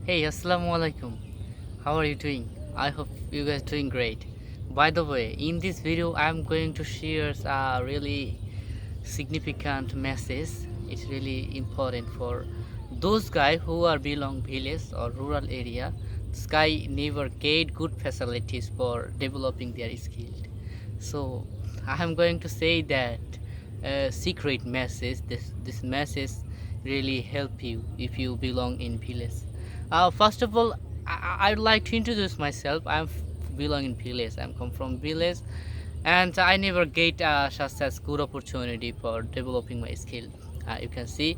Hey, assalamu alaikum. How are you doing? I hope you guys doing great. By the way, in this video, I'm going to share a really significant message. It's really important for those guys who are belong village or rural area. This guy never get good facilities for developing their skill. So I'm going to say that secret message. This message really help you if you belong in village. First of all, I'd like to introduce myself. Belong in village. I'm come from village, and I never get such as good opportunity for developing my skill. You can see.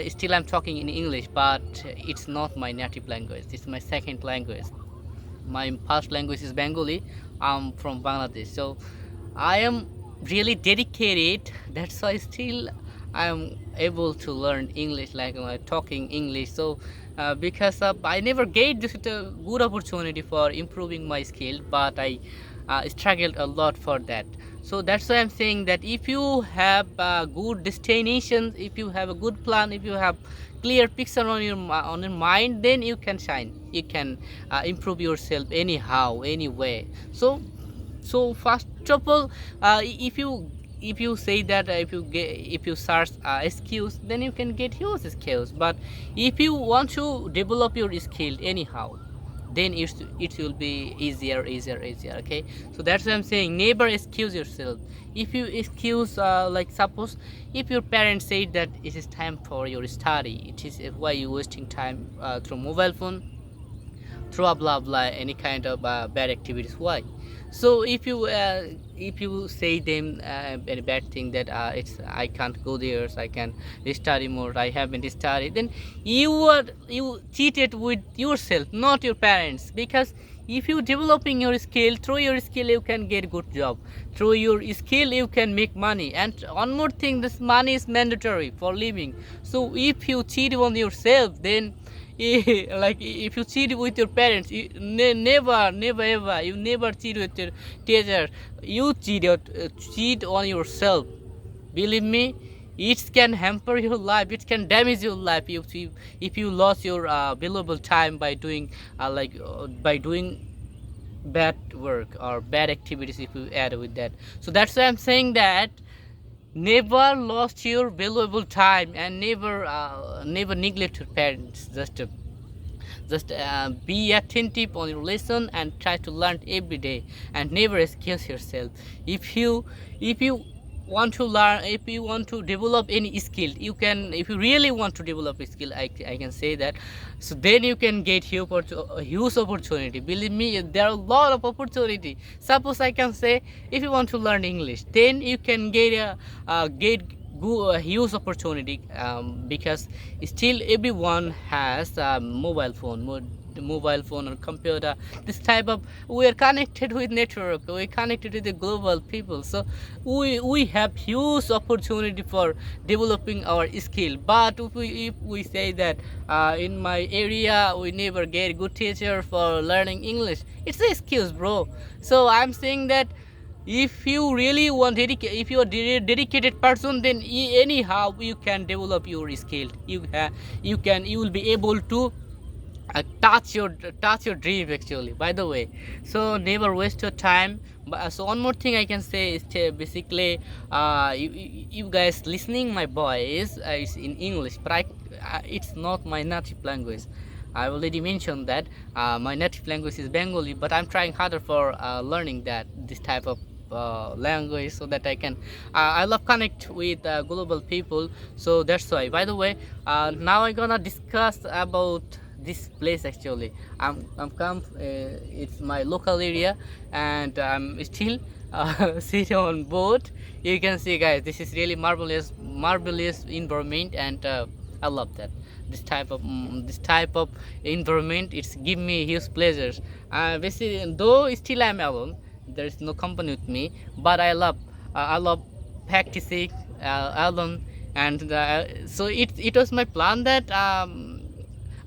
Still, I'm talking in English, but it's not my native language. It's my second language. My first language is Bengali. I'm from Bangladesh, so I am really dedicated. That's why still I am able to learn English, like talking English. So because I never get this good opportunity for improving my skill, but I struggled a lot for that. So that's why I'm saying that if you have a good destination, if you have a good plan, if you have clear picture on your mind, then you can shine. You can improve yourself anyhow, anyway. So first of all, if you say that if you search skills, then you can get huge skills. But if you want to develop your skill anyhow, then it will be easier. Okay, so that's why I'm saying never excuse yourself. If you excuse, like suppose if your parents say that it is time for your study, it is why you wasting time through mobile phone, through a blah blah, any kind of bad activities. Why? So if you say them any bad thing that it's I can't go there, so I can study more, I haven't studied, then you cheated with yourself, not your parents. Because if you developing your skill, through your skill you can get good job, through your skill you can make money. And one more thing, this money is mandatory for living. So if you cheat on yourself, then like if you cheat with your parents, never ever, you never cheat with your teacher. You cheat on yourself. Believe me, it can hamper your life, it can damage your life if you lost your valuable time by doing by doing bad work or bad activities, if you add with that. So that's why I'm saying that never lost your valuable time, and never neglect your parents. Just be attentive on your lesson and try to learn every day, and never excuse yourself. If you want to learn, if you want to develop any skill, you can. If you really want to develop a skill, I can say that. So then you can get huge opportunity. Believe me, there are a lot of opportunity. Suppose I can say, if you want to learn English, then you can get a huge opportunity, because still everyone has a mobile phone or computer. This type of, we are connected with network, we are connected with the global people. So we have huge opportunity for developing our skill. But if we say that in my area we never get good teacher for learning English, it's an excuse, bro. So I'm saying that if you really if you are dedicated person, then anyhow you can develop your skill. You will be able to touch your dream actually, by the way. So never waste your time. So one more thing I can say is basically, you guys listening my voice is in English, but it's not my native language. I already mentioned that my native language is Bengali, but I'm trying harder for learning this type of language, so that I can I love connect with global people. So that's why. By the way, now I'm gonna discuss about this place actually. I'm come. It's my local area, and I'm still sitting on boat. You can see, guys, this is really marvelous environment, and I love that. This type of environment, it's give me huge pleasures. Basically, though still I'm alone, there is no company with me, but I love practicing alone. And so it was my plan that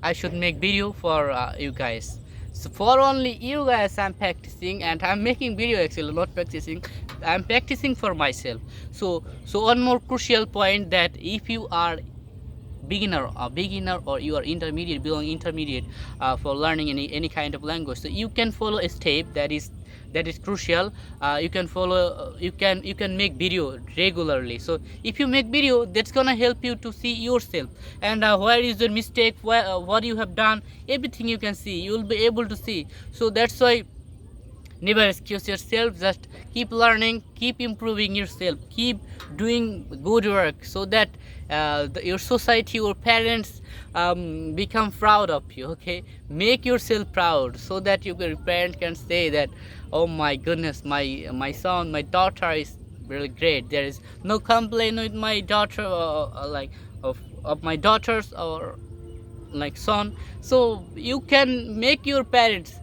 I should make video for you guys. So for only you guys I'm practicing, and I'm making video actually, not practicing. I'm practicing for myself. So one more crucial point, that if you are beginner or you are intermediate, belong intermediate for learning any kind of language, so you can follow a step that is crucial. You can follow, you can make video regularly. So if you make video, that's gonna help you to see yourself, and where is your mistake, what you have done, everything you can see, you will be able to see. So that's why never excuse yourself, just keep learning, keep improving yourself, keep doing good work, so that your society, your parents become proud of you. Okay, make yourself proud, so that your parent can say that, oh my goodness, my son, my daughter is really great. There is no complaint with my daughter, like of my daughters or like son. So you can make your parents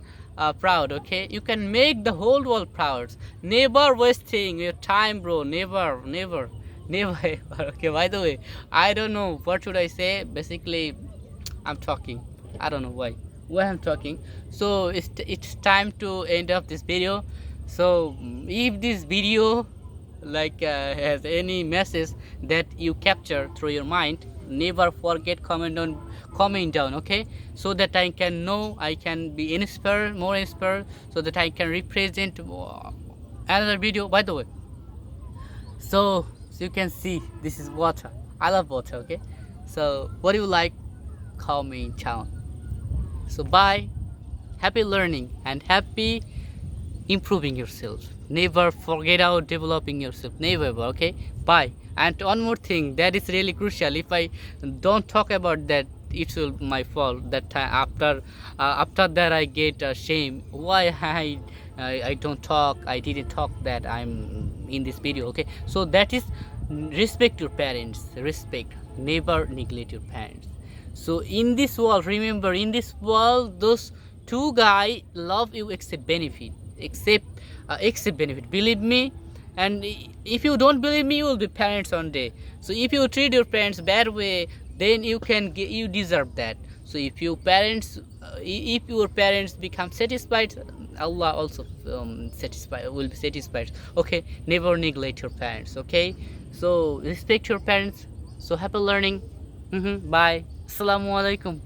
proud. Okay, you can make the whole world proud. Never wasting your time, bro. Never, never, never ever. Okay, by the way, I don't know what should I say. Basically, I'm talking, I don't know why I'm talking. So it's time to end up this video. So if this video has any message that you capture through your mind, never forget comment down. Okay, so that I can know, I can be inspired, more inspired, so that I can represent another video. By the way, so you can see, this is water. I love water. Okay, so what do you like, comment down. So bye, happy learning and happy improving yourself. Never forget out developing yourself, never ever. Okay, bye. And one more thing that is really crucial, if I don't talk about that, it's my fault. That time after that I get shame, why I don't talk, I didn't talk, that I'm in this video. Okay, so that is, respect your parents, respect, never neglect your parents. So in this world, remember, in this world, those two guys love you except benefit, except benefit, believe me. And if you don't believe me, you will be parents one day. So if you treat your parents bad way, then you deserve that. So if your parents become satisfied, Allah also will be satisfied. Okay, never neglect your parents. Okay, so respect your parents. So happy learning. Bye. Assalamu alaikum.